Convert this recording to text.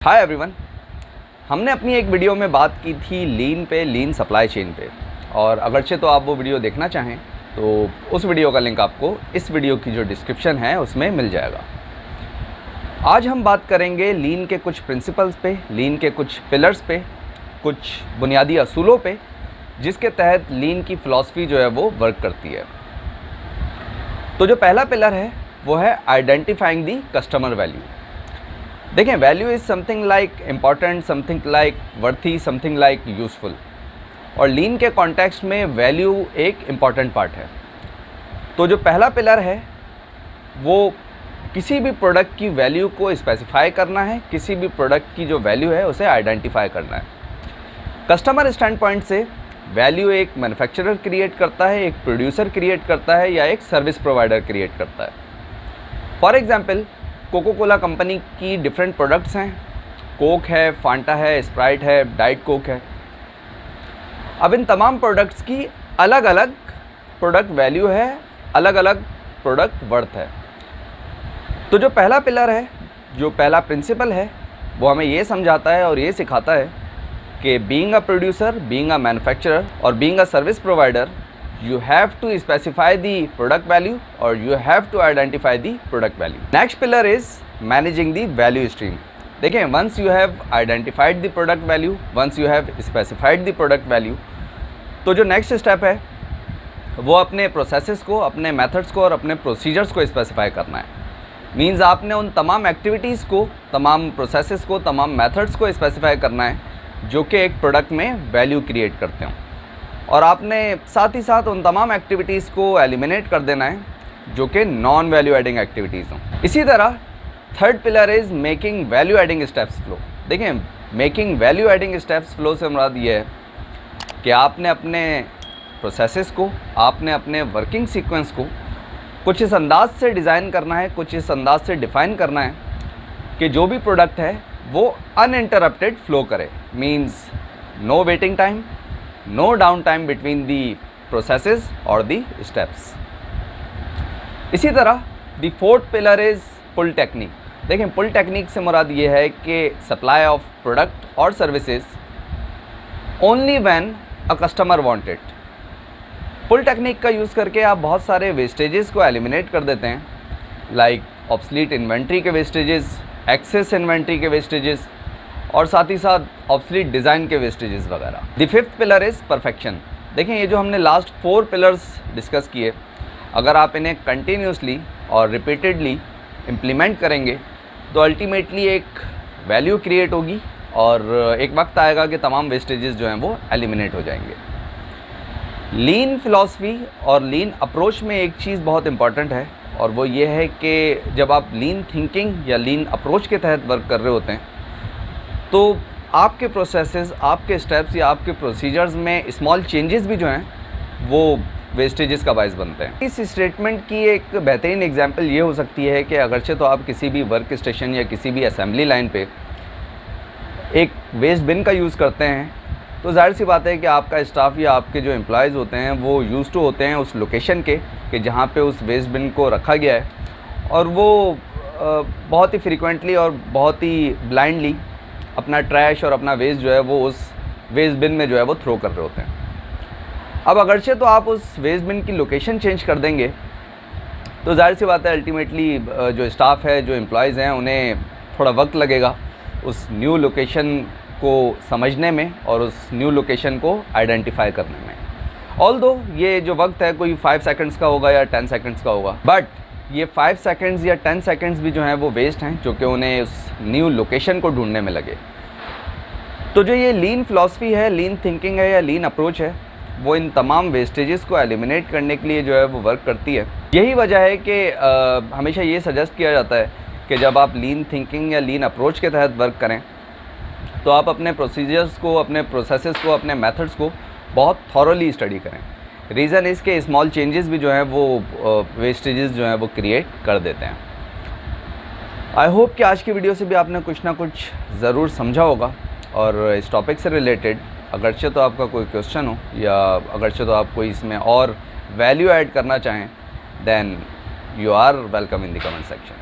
Hi everyone. हमने अपनी एक वीडियो में बात की थी लीन सप्लाई चेन पे, और अगरचे तो आप वो वीडियो देखना चाहें तो उस वीडियो का लिंक आपको इस वीडियो की जो डिस्क्रिप्शन है उसमें मिल जाएगा। आज हम बात करेंगे लीन के कुछ प्रिंसिपल्स पे, लीन के कुछ पिलर्स पे, कुछ बुनियादी असूलों पे, जिसके तहत लीन की फ़िलॉसफ़ी जो है वो वर्क करती है। तो जो पहला पिलर है वो है आइडेंटिफाइंग दी कस्टमर वैल्यू। देखें, value is something like important, something like worthy, something like useful, और लीन के कॉन्टेक्स्ट में वैल्यू एक इम्पॉर्टेंट पार्ट है। तो जो पहला पिलर है वो किसी भी प्रोडक्ट की वैल्यू को स्पेसिफाई करना है, किसी भी प्रोडक्ट की जो वैल्यू है उसे आइडेंटिफाई करना है। कस्टमर स्टैंड पॉइंट से वैल्यू एक मैन्युफैक्चरर क्रिएट करता है, एक प्रोड्यूसर क्रिएट करता है, या एक सर्विस प्रोवाइडर क्रिएट करता है। For example, Coca Cola company की डिफरेंट प्रोडक्ट्स हैं, कोक है, फांटा है, स्प्राइट है, डाइट कोक है। अब इन तमाम प्रोडक्ट्स की अलग अलग प्रोडक्ट वैल्यू है, अलग अलग प्रोडक्ट वर्थ है। तो जो पहला पिलर है, जो पहला प्रिंसिपल है, वो हमें ये समझाता है और ये सिखाता है कि being a producer, being a manufacturer और being a service provider, you have to specify the product value or you have to identify the product value. Next pillar is managing the value stream. देखें, once you have identified the product value, once you have specified the product value, तो जो next step है वो अपने processes को, अपने methods को और अपने प्रोसीजर्स को स्पेसिफाई करना है। मीन्स आपने उन तमाम एक्टिविटीज़ को, तमाम प्रोसेसेस को, तमाम मेथड्स को स्पेसिफाई करना है जो कि एक प्रोडक्ट में वैल्यू क्रिएट करते हों, और आपने साथ ही साथ उन तमाम एक्टिविटीज़ को एलिमिनेट कर देना है जो कि नॉन वैल्यू एडिंग एक्टिविटीज़ हों। इसी तरह third pillar is making value adding steps flow. देखें, making value adding steps flow से मुराद ये है कि आपने अपने प्रोसेसेस को, आपने अपने वर्किंग सीक्वेंस को कुछ इस अंदाज से डिज़ाइन करना है, कुछ इस अंदाज से डिफ़ाइन करना है कि जो भी प्रोडक्ट है वो अनइंटरप्टेड फ्लो करे। Means no waiting time, no downtime between the processes or the steps. इसी तरह the fourth pillar is pull technique। देखें, पुल टेक्निक से मुराद ये है कि सप्लाई ऑफ प्रोडक्ट और services only when a customer want it. Pull technique का यूज़ करके आप बहुत सारे वेस्टेजेस को एलिमिनेट कर देते हैं, लाइक ऑब्सलीट इन्वेंट्री के वेस्टेजेस, एक्सेस इन्वेंट्री के वेस्टेजेस, और साथ ही साथ ऑब्सलीट डिज़ाइन के वेस्टेजेस वगैरह। The fifth pillar is perfection. देखें, ये जो हमने लास्ट 4 पिलर्स डिस्कस किए, अगर आप इन्हें कंटिन्यूसली और रिपीटेडली इम्प्लीमेंट करेंगे तो अल्टीमेटली एक वैल्यू क्रिएट होगी और एक वक्त आएगा कि तमाम वेस्टेजेस जो हैं वो एलिमिनेट हो जाएंगे। लीन फ़िलॉसफ़ी और लीन अप्रोच में एक चीज़ बहुत इम्पॉर्टेंट है, और वो ये है कि जब आप लीन थिंकिंग या लीन अप्रोच के तहत वर्क कर रहे होते हैं तो आपके प्रोसेसेस, आपके स्टेप्स या आपके प्रोसीजर्स में स्मॉल चेंजेस भी जो हैं वो वेस्टेजेस का बायस बनते हैं। इस स्टेटमेंट की एक बेहतरीन एग्जांपल ये हो सकती है कि अगरचे तो आप किसी भी वर्क स्टेशन या किसी भी असेंबली लाइन पे एक वेस्ट बिन का यूज़ करते हैं, तो जाहिर सी बात है कि आपका स्टाफ या आपके जो एम्प्लॉयज़ होते हैं वो यूज़ टू होते हैं उस लोकेशन के कि जहाँ पे उस वेस्ट बिन को रखा गया है, और वो बहुत ही फ्रीक्वेंटली और बहुत ही ब्लाइंडली अपना ट्रैश और अपना वेस्ट जो है वो उस वेस्ट बिन में जो है वो थ्रो कर रहे होते हैं। अब अगरचे तो आप उस वेस्ट बिन की लोकेशन चेंज कर देंगे तो जाहिर सी बात है अल्टीमेटली जो स्टाफ है, जो एम्प्लॉयज़ हैं, उन्हें थोड़ा वक्त लगेगा उस न्यू लोकेशन को समझने में और उस न्यू लोकेशन को आइडेंटिफाई करने में। ऑल्दो ये जो वक्त है कोई 5 सेकंड्स का होगा या 10 सेकंड्स का होगा, बट ये 5 सेकंड्स या 10 सेकंड्स भी जो हैं वो वेस्ट हैं जो कि उन्हें उस न्यू लोकेशन को ढूंढने में लगे। तो जो ये लीन फ़िलॉसफ़ी है, लीन थिंकिंग है या लीन अप्रोच है, वो इन तमाम वेस्टेजेस को एलिमिनेट करने के लिए जो है वो वर्क करती है। यही वजह है कि हमेशा ये सजेस्ट किया जाता है कि जब आप लीन थिंकिंग या लीन अप्रोच के तहत वर्क करें तो आप अपने प्रोसीजर्स को, अपने प्रोसेसेस को, अपने मेथड्स को बहुत थॉरोली स्टडी करें। रीज़न इसके स्मॉल चेंजेस भी जो हैं वो वेस्टेजेस जो हैं वो क्रिएट कर देते हैं। आई होप कि आज की वीडियो से भी आपने कुछ ना कुछ ज़रूर समझा होगा, और इस टॉपिक से रिलेटेड अगरचे तो आपका कोई क्वेश्चन हो या अगरचे तो आप कोई इसमें और वैल्यू ऐड करना चाहें, then you are welcome in the comment section.